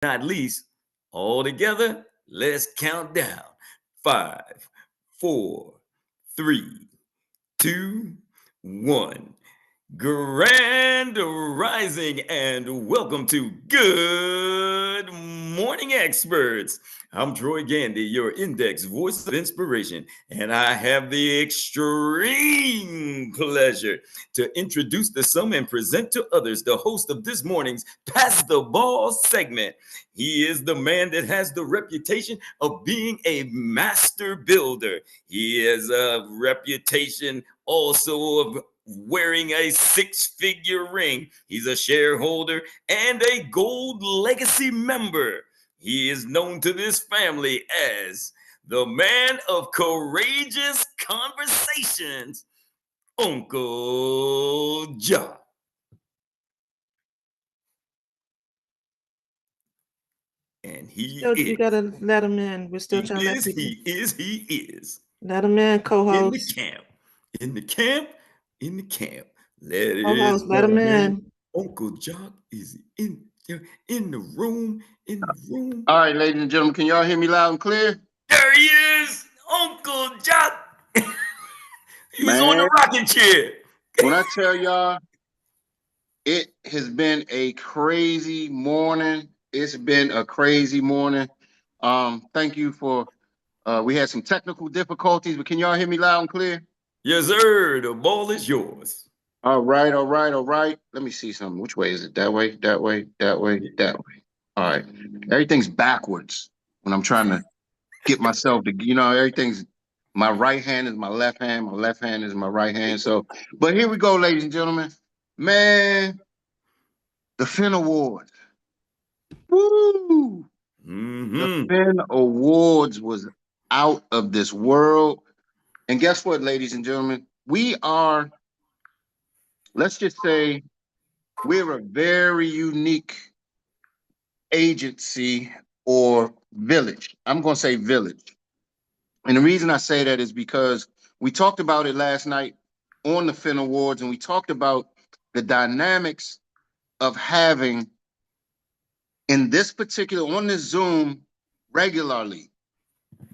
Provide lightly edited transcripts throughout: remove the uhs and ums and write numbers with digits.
not least, all together, let's count down. 5, 4, 3, 2, 1. Grand rising and welcome to Good Morning Experts. I'm Troy Gandy, your index voice of inspiration, and I have the extreme pleasure to introduce to some and present to others the host of this morning's Pass the Ball segment. He is the man that has the reputation of being a master builder. He has a reputation also of wearing a six-figure ring. He's a shareholder and a Gold Legacy member. He is known to this family as the man of courageous conversations, Uncle John. And he Still, you is, gotta let him in. We're still he trying to let is, people. he is. Let him in, In the co-host. camp, in the camp, in the camp. Ladies Co-host, and let him gentlemen, in. Uncle Jock is in the room, in the room. All right, ladies and gentlemen, can y'all hear me loud and clear? There he is, Uncle Jock. He's on the Man, rocking chair. when I tell y'all, it has been a crazy morning. It's been a crazy morning. Thank you for we had some technical difficulties, but can y'all hear me loud and clear? Yes, sir. The ball is yours. All right, all right, all right. Let me see something. Which way is it? That way, that way, that way, that way. All right. Everything's backwards when I'm trying to get myself to, everything's my right hand is my left hand is my right hand. So, but here we go, ladies and gentlemen. Man, the Finn Awards. Woo! The Mm-hmm. Finn Awards was out of this world. And guess what, ladies and gentlemen? We are, let's just say, we're a very unique agency or village. I'm going to say village. And the reason I say that is because we talked about it last night on the Finn Awards, and we talked about the dynamics of having in this particular, on this Zoom regularly,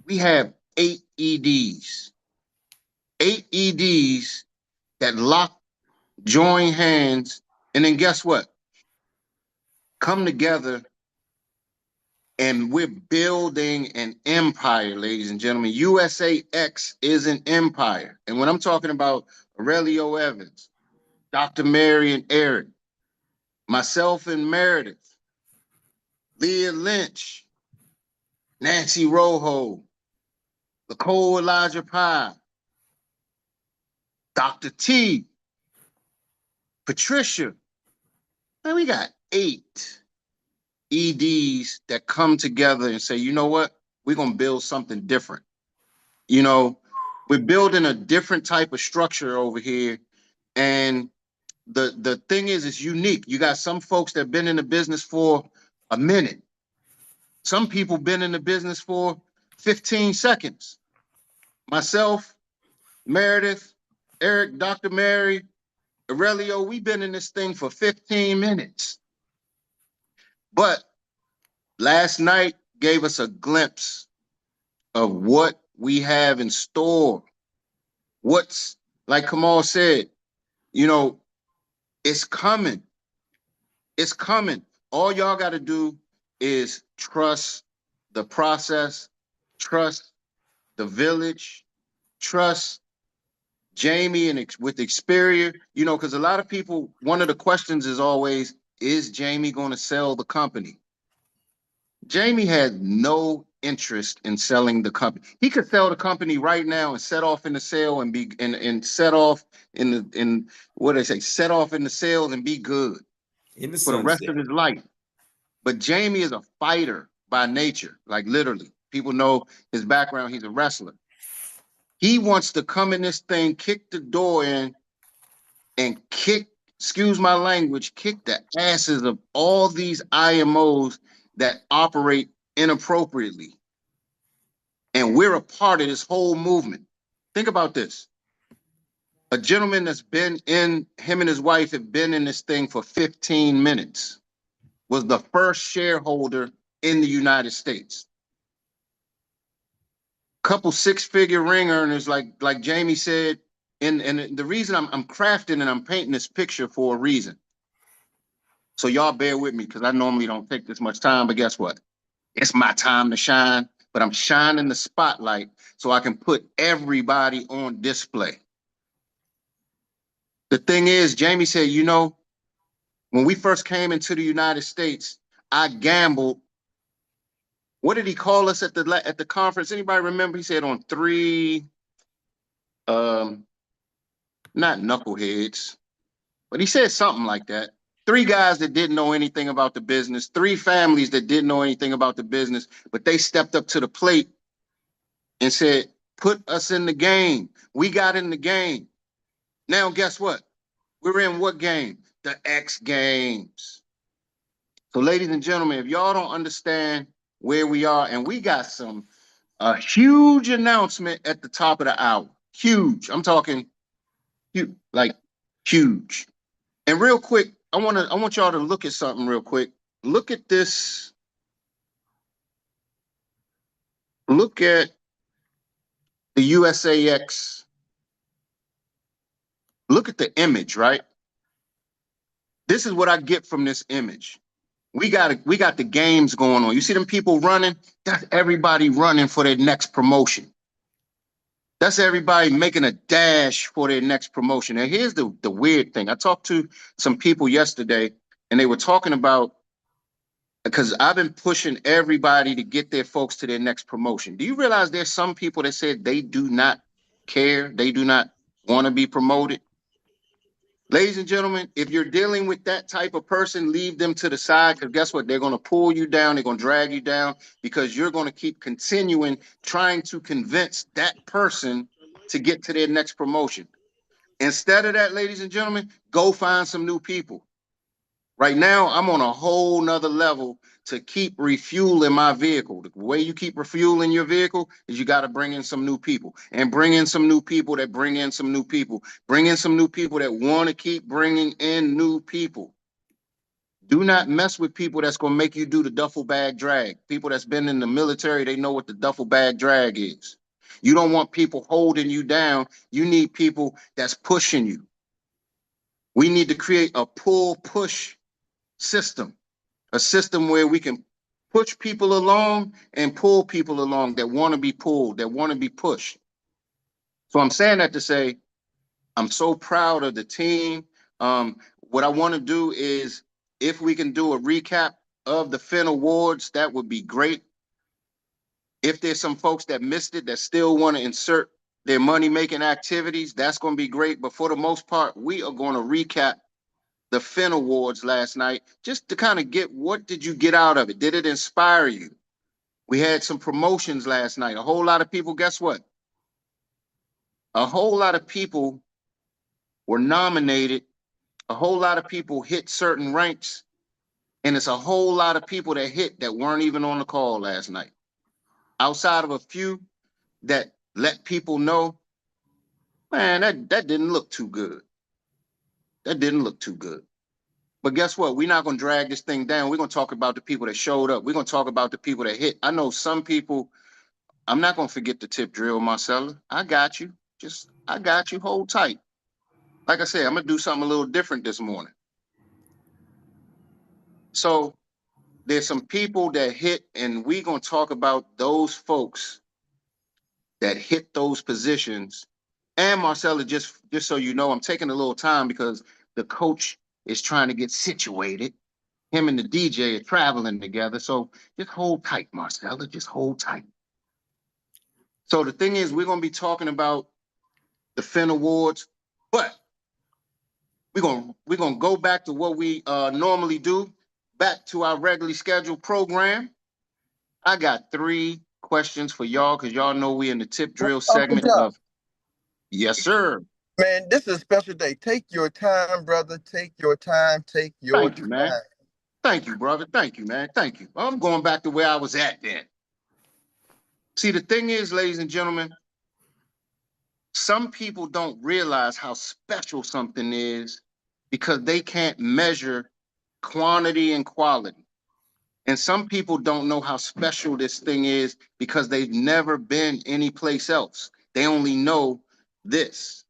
we have 8 EDs, 8 EDs that lock, join hands, and then guess what? Come together and we're building an empire, ladies and gentlemen. USAX is an empire. And when I'm talking about Aurelio Evans, Dr. Meri and Erik, myself and Meredith, Leah Lynch, Nancy Rojo, Nicole Elijah Pye, Dr. T, Patricia. Man, we got 8 EDs that come together and say, you know what? We're going to build something different. You know, we're building a different type of structure over here. And the thing is, it's unique. You got some folks that have been in the business for a minute. Some people been in the business for 15 seconds. Myself, Meredith, Erik, Dr. Meri, Aurelio, we've been in this thing for 15 minutes. But last night gave us a glimpse of what we have in store. What's, like Kamal said, you know, it's coming. It's coming. All y'all got to do is trust the process, trust the village, trust Jamie and with Xperia, because a lot of people, one of the questions is always, is Jamie going to sell the company? Jamie had no interest in selling the company. He could sell the company right now and set off in the sale and be and set off in what they say, set off in the sales and be good In the for the rest sunset. of his life. But Jamie is a fighter by nature, like literally. People know his background. He's a wrestler. He wants to come in this thing, kick the door in, and kick, excuse my language, kick the asses of all these IMOs that operate inappropriately. And we're a part of this whole movement. Think about this. A gentleman that's been in, him and his wife have been in this thing for 15 minutes. was the first shareholder in the United States. Couple six-figure ring earners, like Jamie said, and the reason I'm crafting and I'm painting this picture for a reason. So y'all bear with me because I normally don't take this much time, but guess what? It's my time to shine, but I'm shining the spotlight so I can put everybody on display. The thing is, Jamie said, you know, when we first came into the United States, I gambled. What did he call us at the conference? Anybody remember? He said on three, not knuckleheads, but he said something like that. Three guys that didn't know anything about the business, three families that didn't know anything about the business, but they stepped up to the plate and said, put us in the game. We got in the game. Now, guess what? We're in what game? The X Games. So, ladies and gentlemen, if y'all don't understand where we are, and we got a huge announcement at the top of the hour. Huge. I'm talking huge, like huge. And real quick, I want y'all to look at something real quick. Look at this. Look at the USAX. Look at the image, right? This is what I get from this image. We got the games going on. You see them people running? That's everybody running for their next promotion. That's everybody making a dash for their next promotion. And here's the weird thing. I talked to some people yesterday, and they were talking about, because I've been pushing everybody to get their folks to their next promotion. Do you realize there's some people that said they do not care? They do not want to be promoted? Ladies and gentlemen, if you're dealing with that type of person, leave them to the side, because guess what? They're going to pull you down. They're going to drag you down, because you're going to keep continuing trying to convince that person to get to their next promotion. Instead of that, ladies and gentlemen, go find some new people. Right now, I'm on a whole nother level to keep refueling my vehicle. The way you keep refueling your vehicle is you got to bring in some new people, and bring in some new people that bring in some new people. Bring in some new people that want to keep bringing in new people. Do not mess with people that's going to make you do the duffel bag drag. People that's been in the military, they know what the duffel bag drag is. You don't want people holding you down. You need people that's pushing you. We need to create a pull-push system. A system where we can push people along and pull people along that want to be pulled, that want to be pushed. So I'm saying that to say, I'm so proud of the team. What I want to do is, if we can do a recap of the Fin Awards, that would be great. If there's some folks that missed it that still want to insert their money-making activities, that's going to be great. But for the most part, we are going to recap the Fin Awards last night, just to kind of get, what did you get out of it? Did it inspire you? We had some promotions last night. A whole lot of people, guess what? A whole lot of people were nominated. A whole lot of people hit certain ranks. And it's a whole lot of people that hit that weren't even on the call last night. Outside of a few that let people know, man, that didn't look too good. That didn't look too good. But guess what? We're not going to drag this thing down. We're going to talk about the people that showed up. We're going to talk about the people that hit. I know some people, I'm not going to forget the tip drill, Marcella. I got you. I got you. Hold tight. Like I said, I'm going to do something a little different this morning. So there's some people that hit, and we're going to talk about those folks that hit those positions. And Marcella, just so you know, I'm taking a little time because the coach is trying to get situated. Him and the DJ are traveling together. So just hold tight, Marcella. Just hold tight. So the thing is, we're going to be talking about the Fin Awards, but we're going to go back to what we normally do, back to our regularly scheduled program. I got 3 questions for y'all, because y'all know we in the tip drill segment of, yes, sir. Man, this is a special day. Take your time, brother. Take your time. Take your Thank you, man. Thank you, brother. Thank you, man. Thank you. I'm going back to where I was at then. See, the thing is, ladies and gentlemen, some people don't realize how special something is because they can't measure quantity and quality. And some people don't know how special this thing is because they've never been anyplace else. They only know this.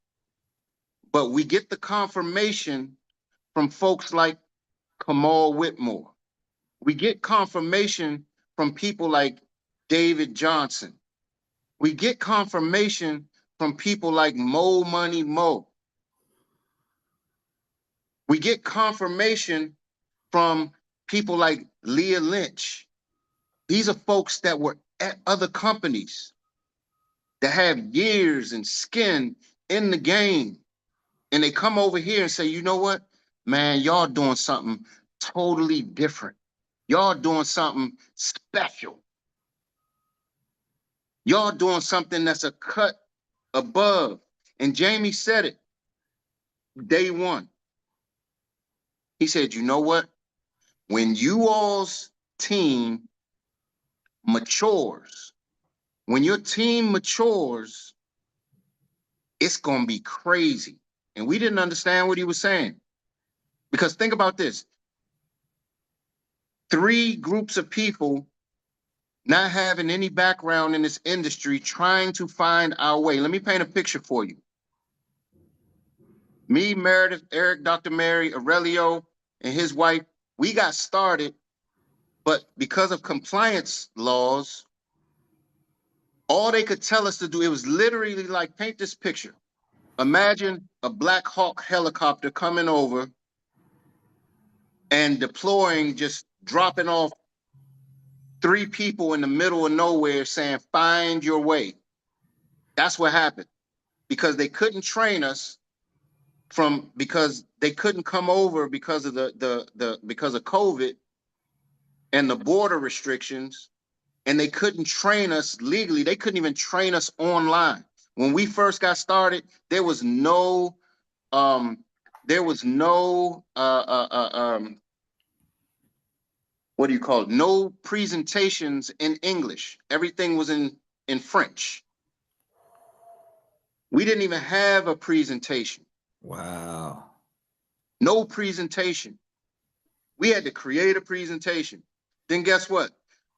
But we get the confirmation from folks like Kamal Whitmore. We get confirmation from people like David Johnson. We get confirmation from people like Mo Money Mo. We get confirmation from people like Leah Lynch. These are folks that were at other companies that have years and skin in the game. And they come over here and say, you know what, man, y'all doing something totally different. Y'all doing something special. Y'all doing something that's a cut above. And Jamie said it day one. He said, you know what? When you all's team matures, when your team matures, it's going to be crazy. And we didn't understand what he was saying. Because think about this. 3 groups of people not having any background in this industry trying to find our way. Let me paint a picture for you. Me, Meredith, Eric, Dr. Meri, Aurelio, and his wife, we got started, but because of compliance laws, all they could tell us to do, it was literally like, paint this picture. Imagine a Black Hawk helicopter coming over and deploying, just dropping off 3 people in the middle of nowhere saying, find your way. That's what happened. Because they couldn't train us because they couldn't come over because of because of COVID and the border restrictions, and they couldn't train us legally. They couldn't even train us online. When we first got started, there was no what do you call it? No presentations in English. Everything was in French. We didn't even have a presentation. Wow. No presentation. We had to create a presentation. Then guess what?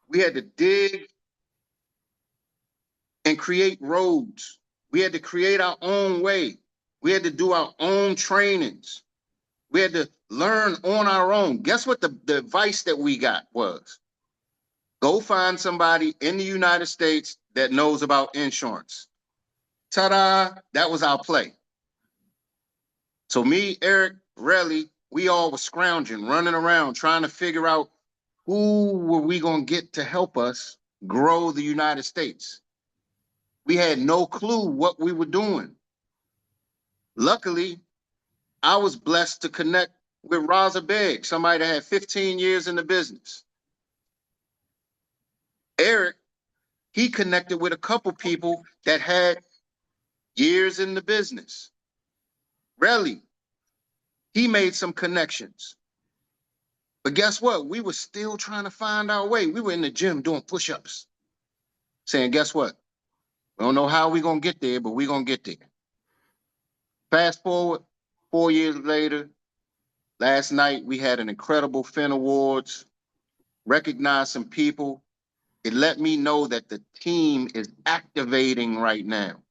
We had to dig and create roads. We had to create our own way. We had to do our own trainings. We had to learn on our own. Guess what the advice that we got was? Go find somebody in the United States that knows about insurance. Ta-da, that was our play. So me, Eric, Relly, we all were scrounging, running around, trying to figure out who were we going to get to help us grow the United States. We had no clue what we were doing. Luckily, I was blessed to connect with Raza Beg, somebody that had 15 years in the business. Eric, he connected with a couple people that had years in the business. Relly, he made some connections. But guess what? We were still trying to find our way. We were in the gym doing push-ups, saying, guess what? We don't know how we're going to get there, but we're going to get there. Fast forward, 4 years later, last night we had an incredible Fin Awards, recognized some people. It let me know that the team is activating right now.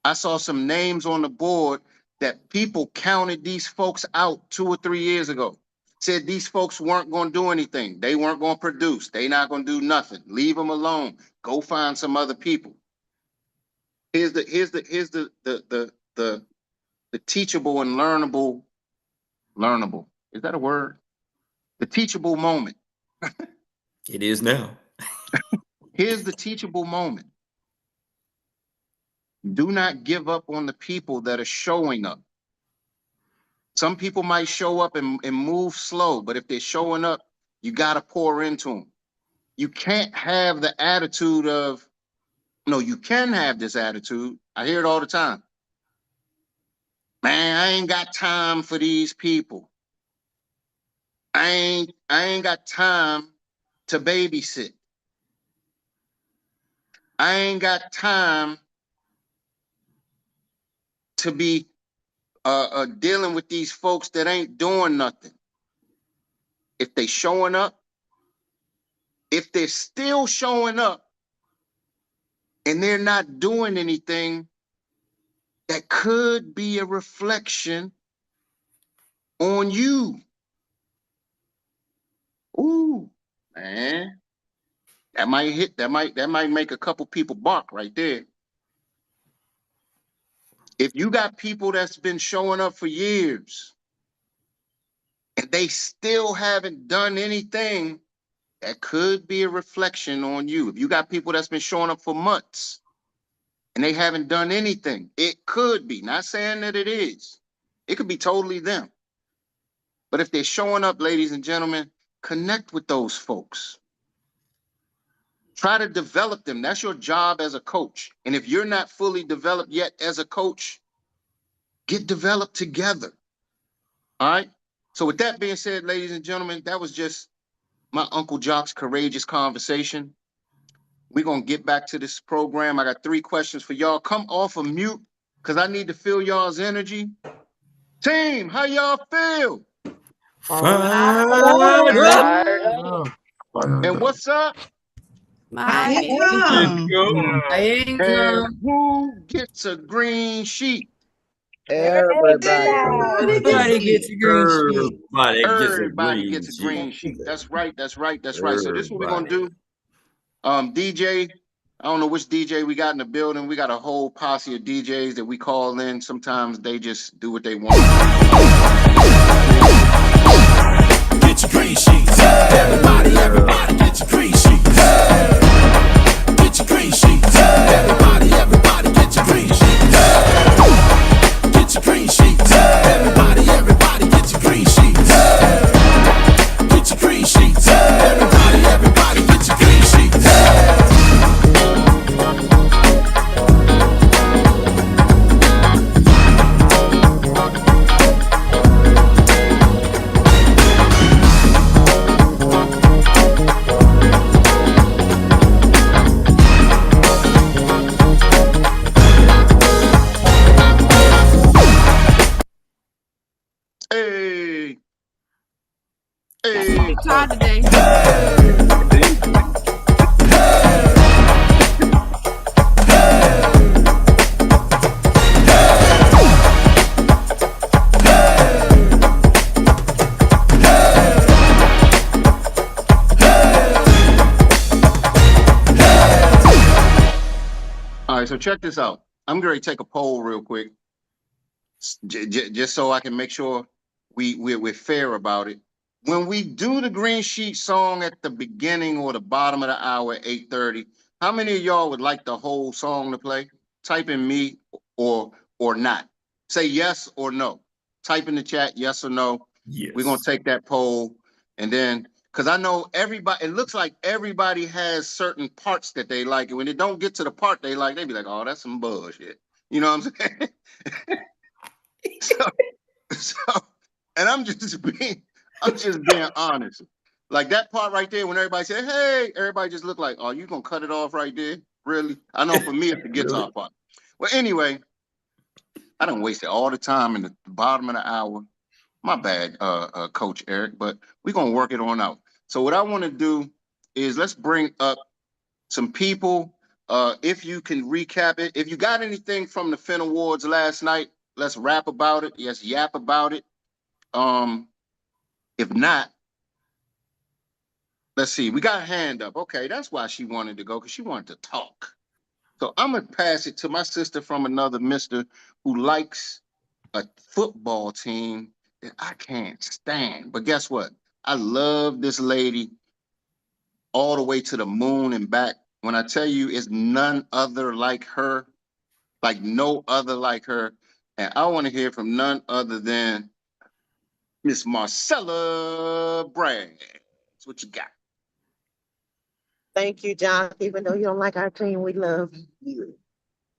I saw some names on the board that people counted these folks out 2 or 3 years ago. Said these folks weren't going to do anything. They weren't going to produce. They not going to do nothing. Leave them alone. Go find some other people. Here's the teachable and learnable. Is that a word? The teachable moment. It is now. Here's the teachable moment. Do not give up on the people that are showing up. Some people might show up and move slow, but if they're showing up, you got to pour into them. You can't have the attitude of, no, you can have this attitude. I hear it all the time. Man, I ain't got time for these people. I ain't got time to babysit. I ain't got time to be dealing with these folks that ain't doing nothing. if they showing up, if they're still showing up and they're not doing anything, that could be a reflection on you. Ooh, man. That might make a couple people bark right there. If you got people that's been showing up for years and they still haven't done anything, that could be a reflection on you. If you got people that's been showing up for months and they haven't done anything, it could be. Not saying that it is. It could be totally them. But if they're showing up, ladies and gentlemen, connect with those folks. Try to develop them. That's your job as a coach. And if you're not fully developed yet as a coach, get developed together. All right? So with that being said, ladies and gentlemen, that was just my Uncle Jock's courageous conversation. We're going to get back to this program. I got 3 questions for y'all. Come off of mute because I need to feel y'all's energy. Team, how y'all feel? Fired up. And what's up? My Income. And who gets a green sheet? Everybody. Everybody gets a green sheet. Everybody gets a green sheet. That's right. So this is what we're going to do. DJ, I don't know which DJ we got in the building. We got a whole posse of DJs that we call in. Sometimes they just do what they want. Get your green sheets. Everybody get your green sheets. Get your green sheets. Everybody get your green sheets. Get your green sheets. Everybody get your green sheets. Get your green sheets. Everybody get your green sheets. Hey. Big time today. All right, so check this out. I'm going to take a poll real quick, just so I can make sure we're fair about it. When we do the green sheet song at the beginning or the bottom of the hour at 8:30, how many of y'all would like the whole song to play? Type in me or not. Say yes or no. Type in the chat yes or no. Yes. We're going to take that poll, and then because I know everybody, it looks like everybody has certain parts that they like, and when they don't get to the part they like, they be like, "Oh, that's some bullshit." You know what I'm saying? so, and I'm just being honest. Like that part right there, when everybody said, "Hey," everybody just looked like, "Oh, you gonna cut it off right there?" Really? I know for me, it's the guitar part. Well, anyway, I done wasted all the time in the bottom of the hour. My bad, Coach Eric, but we're gonna work it on out. So what I want to do is let's bring up some people. If you can recap it, if you got anything from the Fin Awards last night, let's rap about it. Yes, yap about it. If not, let's see. We got a hand up. Okay, that's why she wanted to go, because she wanted to talk. So I'm gonna pass it to my sister from another mister who likes a football team that I can't stand. But guess what? I love this lady all the way to the moon and back. When I tell you it's none other like her, like no other like her. And I want to hear from none other than Miss Marcella Bragg. That's what you got. Thank you, John. Even though you don't like our team, we love you.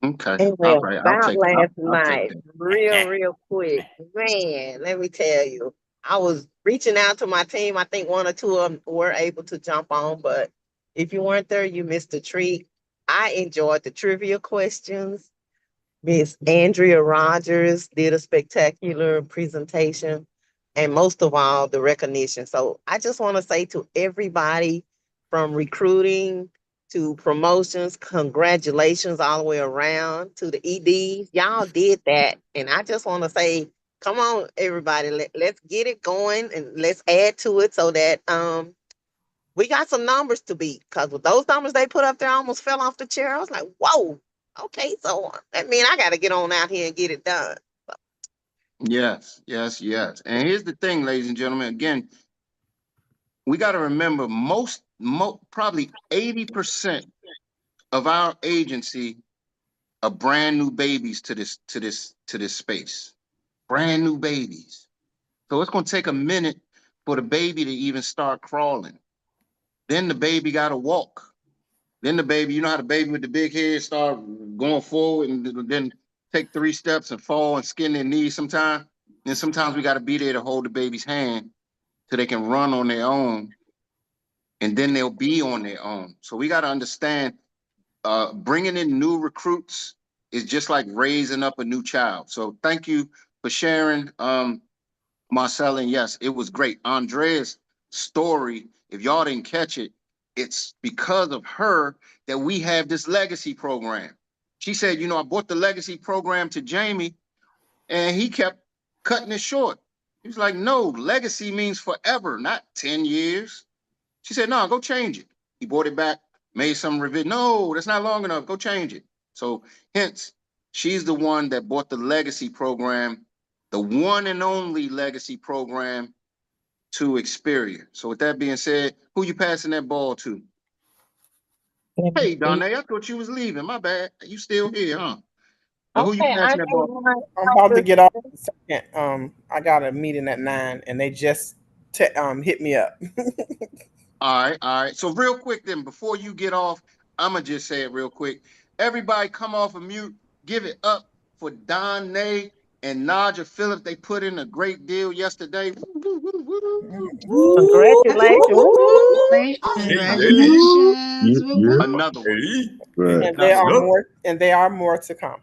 Okay. And All right. I'll about take last it. I'll take night, it. real quick, man, let me tell you, I was reaching out to my team. I think 1 or 2 of them were able to jump on, but if you weren't there, you missed a treat. I enjoyed the trivia questions. Miss Andrea Rogers did a spectacular presentation. and most of all, the recognition. So I just want to say to everybody, from recruiting to promotions, congratulations all the way around to the EDs. Y'all did that. And I just want to say, come on, everybody, let's get it going and let's add to it so that we got some numbers to beat. Because with those numbers they put up there, I almost fell off the chair. I was like, whoa, okay, so that means I got to get on out here and get it done. Yes, yes, yes. And here's the thing, ladies and gentlemen. Again, we got to remember probably 80% of our agency are brand new babies to this space. Brand new babies. So it's going to take a minute for the baby to even start crawling. Then the baby got to walk. Then the baby, you know how the baby with the big head start going forward and then take 3 steps and fall and skin their knees sometimes. And sometimes we got to be there to hold the baby's hand so they can run on their own, and then they'll be on their own. So we got to understand, bringing in new recruits is just like raising up a new child. So thank you for sharing, Marcella. And yes, it was great. Andrea's story, if y'all didn't catch it, it's because of her that we have this legacy program. She said, I bought the legacy program to Jamie, and he kept cutting it short. He was like, no, legacy means forever, not 10 years. She said, no, go change it. He brought it back, made some revision. No, that's not long enough. Go change it. So hence, she's the one that bought the legacy program, the one and only legacy program, to Xperia. So with that being said, who you passing that ball to? Hey, Donna, I thought you was leaving. My bad. You still here, huh? But who you Okay, passing that ball? I'm about to get off in a second. I got a meeting at 9, and they just hit me up. All right. So real quick then, before you get off, I'm going to just say it real quick. Everybody come off of mute. Give it up for Don Nay and Naja Phillips. They put in a great deal yesterday. Congratulations. Congratulations. Woo, woo. Another one. Hey, And there are Another one. more, and there are more to come.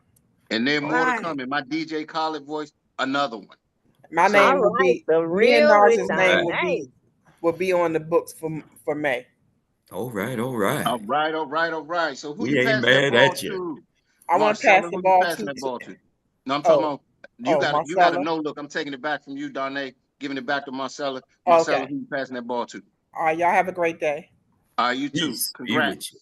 And there are more to Right. come. In my DJ Khaled voice, another one. My So- name will All right, be the me and real Naja's Don name Nay. will be on the books for May. all right. All right. So who We you ain't passing that mad ball at you. to? I want to pass Marcella, the who you ball passing to. that ball to? No, I'm talking about you got Marcella. no look. I'm taking it back from you, Darnay, giving it back to Marcella. Okay. Marcella, who you passing that ball to? All right, y'all have a great day. You too. Peace be with Congrats. you.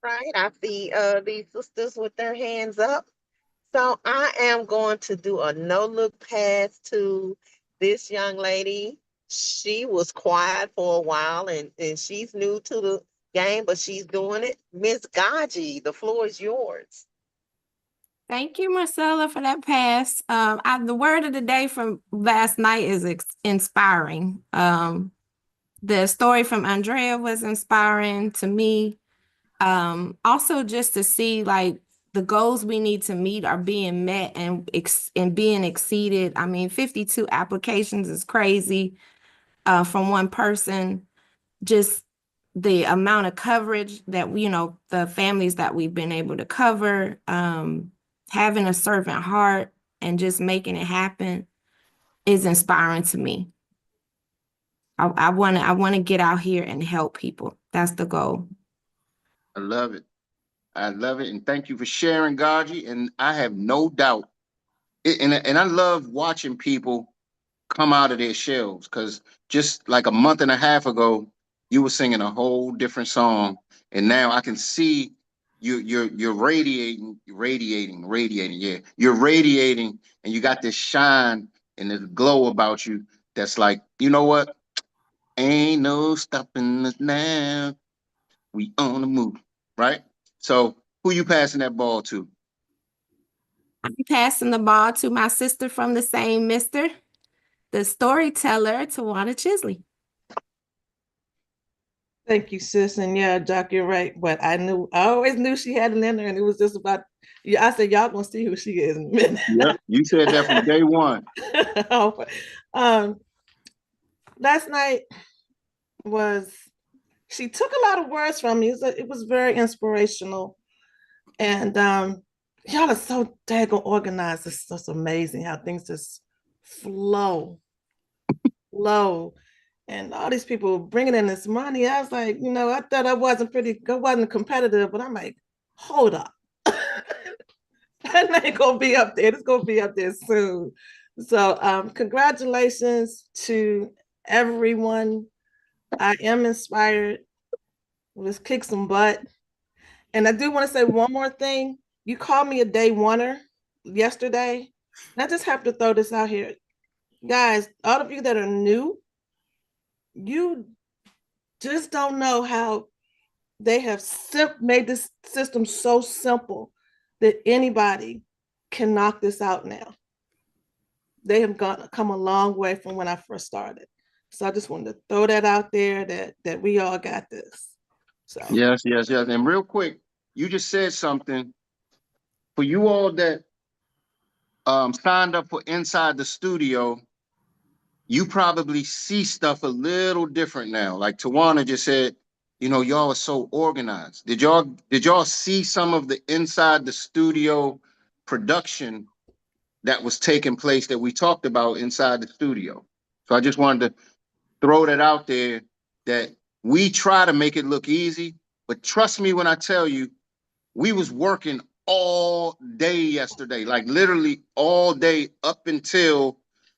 Right, I see these sisters with their hands up. So I am going to do a no look pass to this young lady. She was quiet for a while and she's new to the game, but she's doing it. Miss Gaji, the floor is yours. Thank you, Marcella, for that pass. The word of the day from last night is inspiring. The story from Andrea was inspiring to me. Also, just to see like the goals we need to meet are being met and being exceeded. I mean, 52 applications is crazy from one person. Just the amount of coverage that the families that we've been able to cover, having a servant heart and just making it happen is inspiring to me. I want to get out here and help people. That's the goal. I love it. And thank you for sharing, Gaji. And I have no doubt. And I love watching people come out of their shells, because just like a month and a half ago, you were singing a whole different song, and now I can see you're radiating. Yeah, you're radiating, and you got this shine and this glow about you. That's like, you know what? Ain't no stopping us now. We on the move, right? So who you passing that ball to? I'm passing the ball to my sister from the same mister, the storyteller, Tawana Chisley. Thank you, sis. And yeah, Doc, you're right. But I always knew she had an in her, and it was just about, I said, y'all gonna see who she is in a minute. Yep, you said that from day one. Last night she took a lot of words from me. It was very inspirational. And y'all are so daggone organized. It's just amazing how things just flow. And all these people bringing in this money. I was like, I thought I wasn't competitive, but I'm like, hold up. That ain't gonna be up there. It's gonna be up there soon. So congratulations to everyone. I am inspired. Let's kick some butt. And I do want to say one more thing. You called me a day oneer yesterday. And I just have to throw this out here. Guys, all of you that are new, you just don't know how they have made this system so simple that anybody can knock this out now. They have come a long way from when I first started. So I just wanted to throw that out there that we all got this. So Yes. And real quick, you just said something for you all that signed up for Inside the Studio. You probably see stuff a little different now. Like Tawana just said, y'all are so organized. Did y'all see some of the Inside the Studio production that was taking place that we talked about inside the studio? So I just wanted to throw that out there, that we try to make it look easy, but trust me when I tell you, we was working all day yesterday, like literally all day up until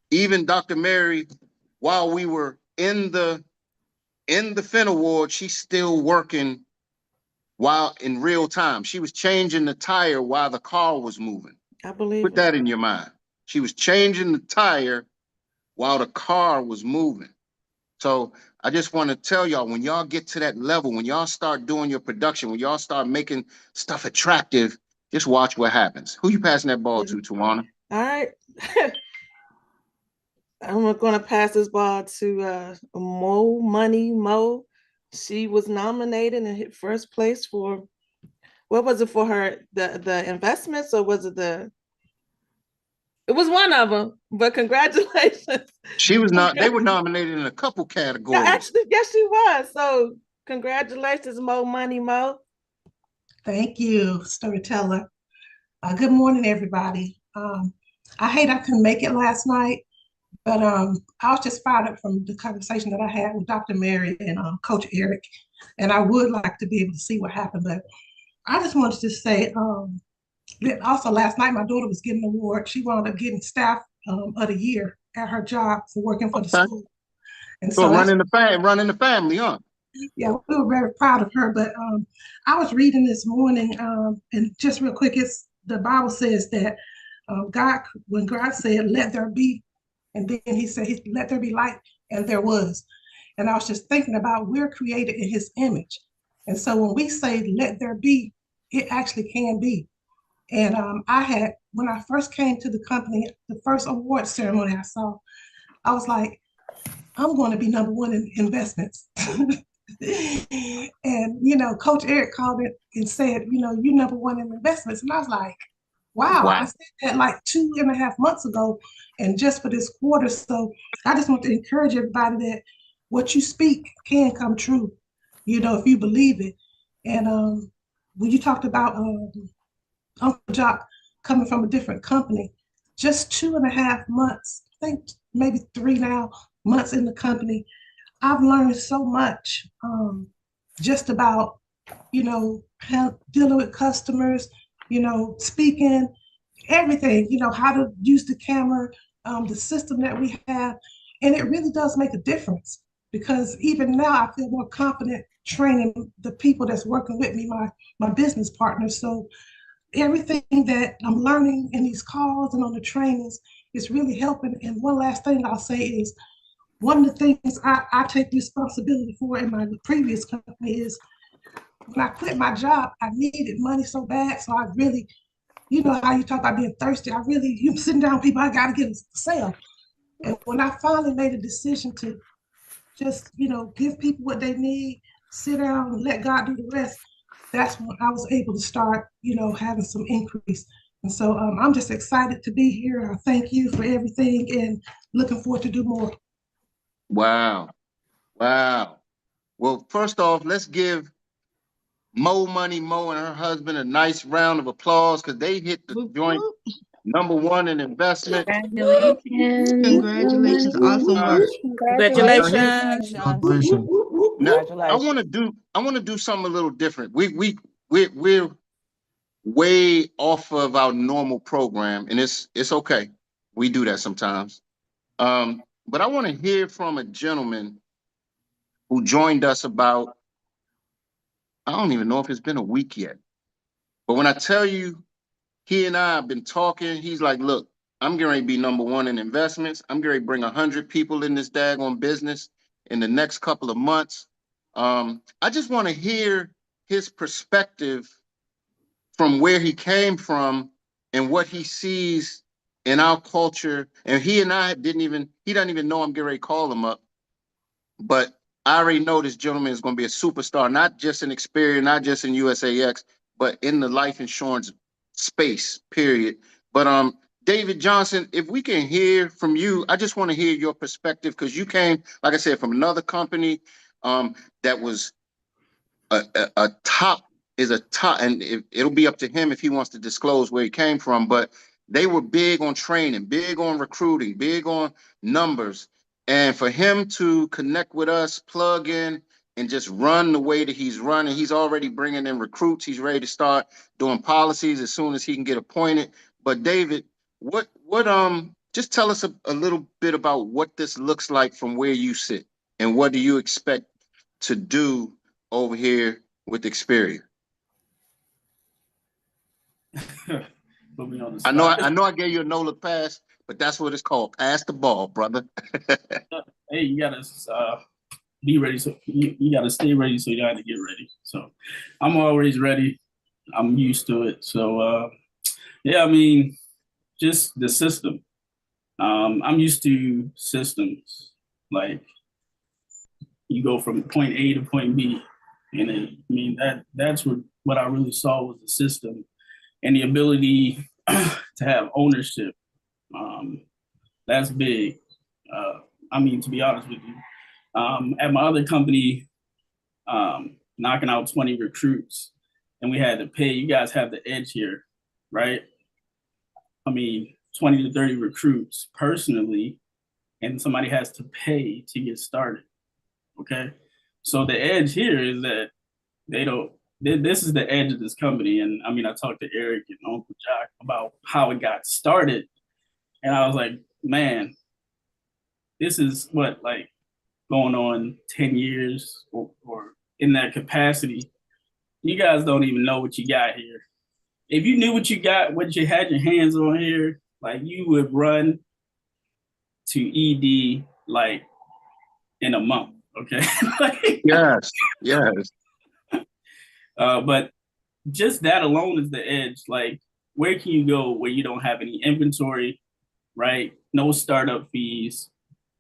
even Dr. Meri, while we were in the Finna ward, she's still working while in real time. She was changing the tire while the car was moving. I believe Put that in your mind. She was changing the tire while the car was moving. So I just want to tell y'all, when y'all get to that level, when y'all start doing your production, when y'all start making stuff attractive, just watch what happens. Who you passing that ball to, Tawana? All right. I'm going to pass this ball to Mo. She was nominated and hit first place for, what was it for her? The investments, or was it it was one of them, but congratulations. She was not, they were nominated in a couple categories. Yeah, actually, yes, she was. So congratulations, Mo. Thank you, storyteller. Good morning, everybody. I hate I couldn't make it last night, but I was just fired up from the conversation that I had with Dr. Meri and Coach Erik, and I would like to be able to see what happened. But I just wanted to say, also last night my daughter was getting an award. She wound up getting staff of the year at her job for working for the school. And so running the family, huh? Yeah, we were very proud of her. But I was reading this morning, and just real quick, the Bible says that when God said, "Let there be," and then He said, "Let there be light," and there was. And I was just thinking about, we're created in His image, and so when we say "Let there be," it actually can be. And when I first came to the company, the first award ceremony I saw, I was like, I'm going to be number one in investments. And, Coach Erik called it and said, you number one in investments. And I was like, wow. I said that like 2.5 months ago, and just for this quarter. So I just want to encourage everybody that what you speak can come true, if you believe it. And when you talked about Uncle Jock coming from a different company, just 2.5 months, I think maybe 3 now months in the company, I've learned so much just about, how dealing with customers, speaking, everything, how to use the camera, the system that we have. And it really does make a difference, because even now I feel more confident training the people that's working with me, my business partners. So everything that I'm learning in these calls and on the trainings is really helping. And one last thing I'll say is, one of the things I take responsibility for in my previous company is, when I quit my job, I needed money so bad. So I really, how you talk about being thirsty, you sitting down, people, I got to get a sale. And when I finally made a decision to just, give people what they need, sit down and let God do the rest, that's when I was able to start, having some increase. And so I'm just excited to be here. I thank you for everything and looking forward to do more. Wow. Well, first off, let's give Mo and her husband a nice round of applause, because they hit the joint #1 in investment. Congratulations. Congratulations. Awesome work. Congratulations. Congratulations. Now, Congratulations. I want to do something a little different. We're way off of our normal program, and it's okay. We do that sometimes. But I want to hear from a gentleman who joined us about, I don't even know if it's been a week yet. But when I tell you, he and I have been talking, he's like, look, I'm getting ready to be #1 in investments. I'm getting ready to bring 100 people in this daggone business in the next couple of months. I just want to hear his perspective from where he came from and what he sees in our culture. And he and I he doesn't even know I'm getting ready to call him up. But I already know this gentleman is going to be a superstar, not just in Xperia, not just in USAX, but in the life insurance space, period. But David Johnson, if we can hear from you, I just want to hear your perspective, because you came, like I said, from another company that was a top, and it'll be up to him if he wants to disclose where he came from, but they were big on training, big on recruiting, big on numbers. And for him to connect with us, plug in, and just run the way that he's running, he's already bringing in recruits. He's ready to start doing policies as soon as he can get appointed. But David, just tell us a little bit about what this looks like from where you sit, and what do you expect to do over here with Xperia? I know I gave you a no look pass, but that's what it's called. Pass the ball, brother. Hey, you gotta be ready. So you gotta stay ready, so you gotta get ready. So I'm always ready. I'm used to it. So yeah, I mean, just the system. I'm used to systems. Like, you go from point A to point B. And that's what I really saw was the system and the ability to have ownership. That's big. To be honest with you, at my other company, knocking out 20 recruits, and we had to pay. You guys have the edge here, right? 20 to 30 recruits personally, and somebody has to pay to get started. Okay. So the edge here is that this is the edge of this company. And I talked to Erik and Uncle Jack about how it got started. And I was like, man, this is going on 10 years or in that capacity. You guys don't even know what you got here. If you knew what you got, what you had your hands on here, you would run to ED in a month. Okay. Yes. But just that alone is the edge. Where can you go where you don't have any inventory, right? No startup fees,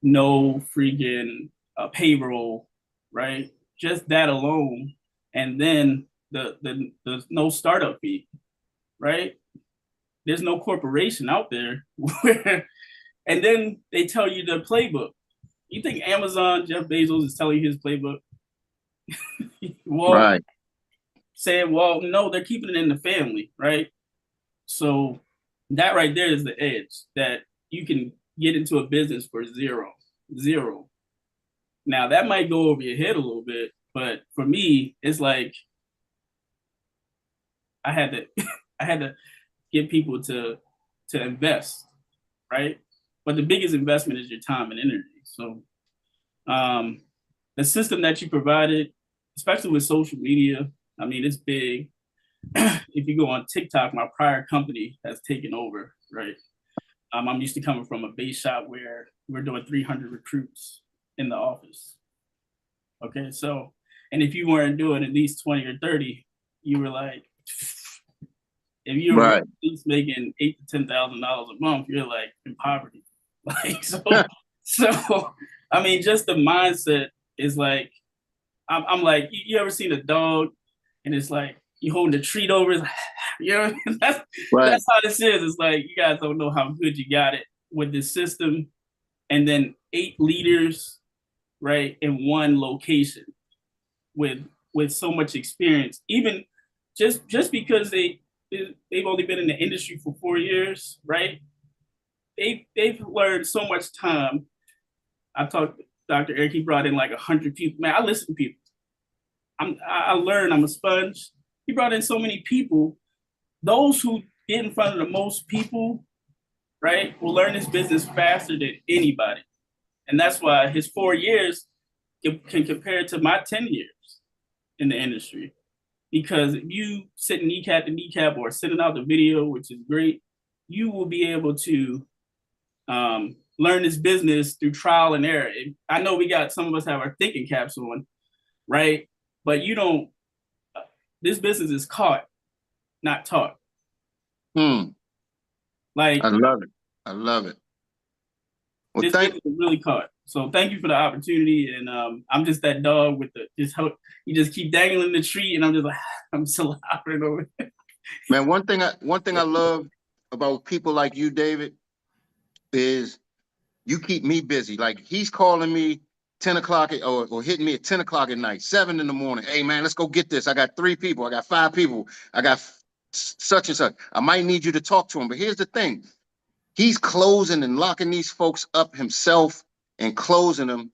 no freaking payroll, right? Just that alone. And then the no startup fee, right? There's no corporation out there where, and then they tell you the playbook. You think Amazon, Jeff Bezos is telling you his playbook? Right. Saying, well, no, they're keeping it in the family, right? So that right there is the edge, that you can get into a business for zero. Now that might go over your head a little bit, but for me, it's like I had to get people to invest, right? But the biggest investment is your time and energy. So the system that you provided, especially with social media, it's big. If you go on TikTok, my prior company has taken over, right? I'm used to coming from a base shop where we're doing 300 recruits in the office. Okay, so, and if you weren't doing at least 20 or 30, you were like, if you were Right. at least making $8,000 to $10,000 a month, you're in poverty. So just the mindset is I'm like, you ever seen a dog and it's you holding a treat over it? That's how this is. It's you guys don't know how good you got it with this system. And then 8 leaders, right, in one location with so much experience. Even just because they they've only been in the industry for 4 years, right? They've learned so much time. I talked to Dr. Eric, he brought in like 100 people. Man, I listen to people. I learn, I'm a sponge. He brought in so many people. Those who get in front of the most people, right, will learn this business faster than anybody. And that's why his 4 years can compare to my 10 years in the industry. Because if you sit kneecap to kneecap or sending out the video, which is great, you will be able to learn this business through trial and error. I know we got some of us have our thinking caps on, right? But you don't, this business is caught, not taught. Like, I love it. I love it. Well, this business is really caught. So thank you for the opportunity. And I'm just that dog with the, you just keep dangling the tree and I'm just like, I'm so loud over it. Man, one thing I love about people like you, David, is you keep me busy. Like he's calling me 10 o'clock or hitting me at 10 o'clock at night, 7 in the morning. Hey man, let's go get this. I got 3 people. I got 5 people. I got such and such. I might need you to talk to him. But here's the thing. He's closing and locking these folks up himself and closing them.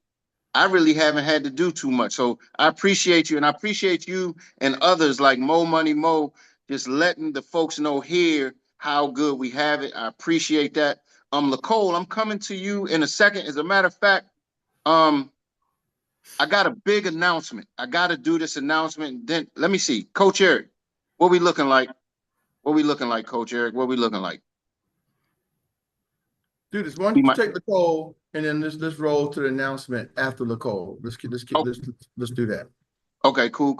I really haven't had to do too much. So I appreciate you, and I appreciate you and others like Mo Money Mo just letting the folks know here how good we have it. I appreciate that. LaCole, I'm coming to you in a second. As a matter of fact, I got a big announcement. I got to do this announcement. Then let me see, Coach Eric, what we looking like? What we looking like, Coach Eric? What we looking like? Do this. Why don't you take the call and then let's roll to the announcement after the call. Let's do that. Okay, cool.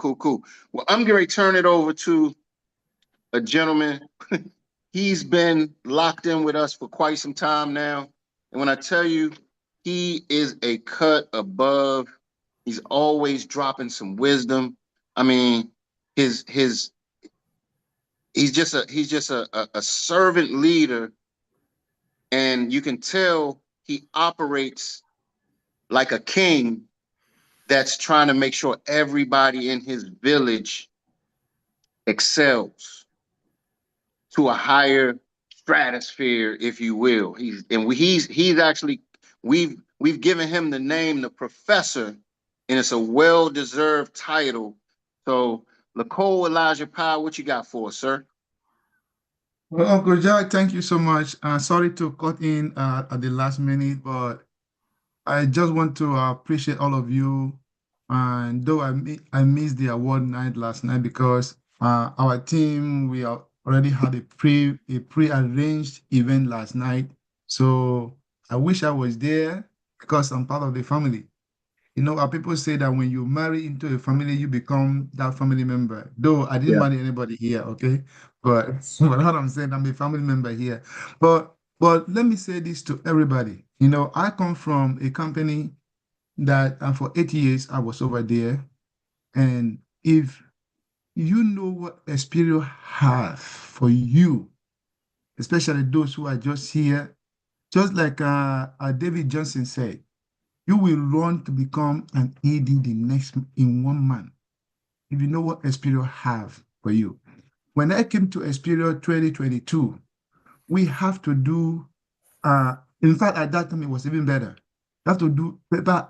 Well, I'm going to turn it over to a gentleman. He's been locked in with us for quite some time now. And when I tell you, he is a cut above. He's always dropping some wisdom. I mean, he's just a servant leader. And you can tell he operates like a king that's trying to make sure everybody in his village excels to a higher stratosphere, if you will. He's actually, we've given him the name the Professor, and it's a well-deserved title. So, LaCole Elijah Powell, what you got for us, sir? Well, Uncle Jack, thank you so much. Sorry to cut in at the last minute, but I just want to appreciate all of you. And though I missed the award night last night because our team, we already had a pre-arranged event last night. So I wish I was there because I'm part of the family. You know, people say that when you marry into a family, you become that family member. Though I didn't marry anybody here, okay? But what I'm saying, I'm a family member here. But let me say this to everybody. You know, I come from a company that for 8 years I was over there. And if you know what Xperts have for you, especially those who are just here, just like David Johnson said, you will run to become an AD the next in 1 month. If you know what Xperts have for you. When I came to Xperts 2022, we have to do, in fact, at that time it was even better. You have to do paper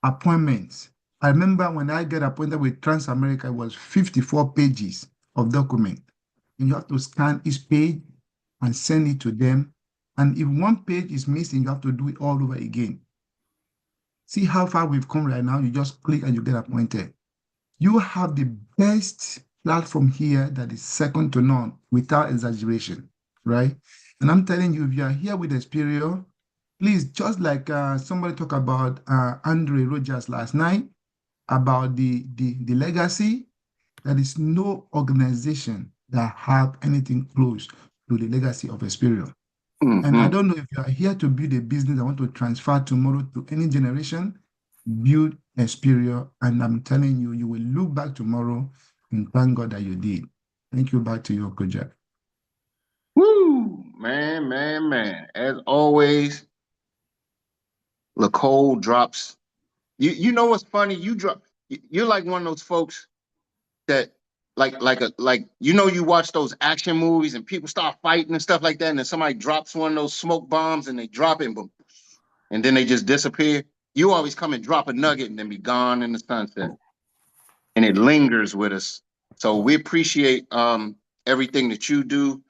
appointments. I remember when I got appointed with Transamerica, it was 54 pages of document. And you have to scan each page and send it to them. And if one page is missing, you have to do it all over again. See how far we've come right now. You just click and you get appointed. You have the best platform here that is second to none without exaggeration, right? And I'm telling you, if you are here with Xperts, please, just like somebody talked about Andre Rogers last night, about the legacy, there is no organization that have anything close to the legacy of Xperts. And I don't know if you are here to build a business I want to transfer tomorrow to any generation, build Xperts, and I'm telling you, you will look back tomorrow and thank God that you did. Thank you. Back to you, Uncle Jack. Woo! Man. As always, LaCole drops. You know what's funny? You're like one of those folks that you watch those action movies and people start fighting and stuff like that, and then somebody drops one of those smoke bombs and they drop it, boom, and then they just disappear. You always come and drop a nugget and then be gone in the sunset, and it lingers with us. So we appreciate everything that you do,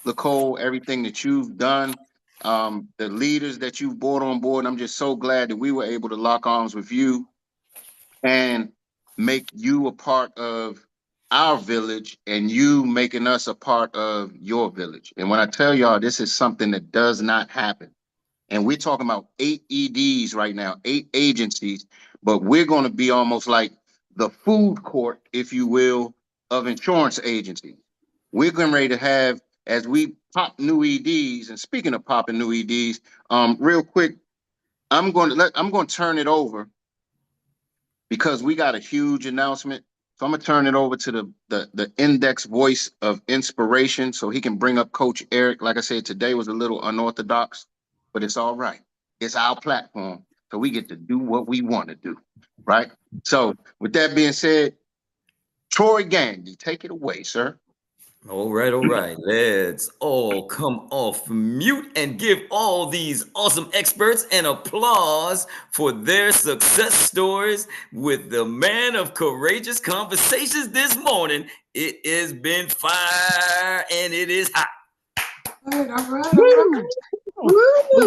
Nicole, everything that you've done, the leaders that you've brought on board. And I'm just so glad that we were able to lock arms with you and make you a part of our village and you making us a part of your village. And when I tell y'all, this is something that does not happen. And we're talking about 8 EDs right now, 8 agencies, but we're going to be almost like the food court, if you will, of insurance agencies. We're getting ready to have, as we pop new EDs, and speaking of popping new EDs, real quick, I'm going to turn it over because we got a huge announcement. So I'm going to turn it over to the index voice of inspiration so he can bring up Coach Eric. Like I said, today was a little unorthodox, but it's all right. It's our platform, so we get to do what we want to do, right? So with that being said, Troy Gandy, take it away, sir. All right. Let's all come off mute and give all these awesome experts an applause for their success stories with the man of courageous conversations this morning. It has been fire and it is hot. All right. Woo!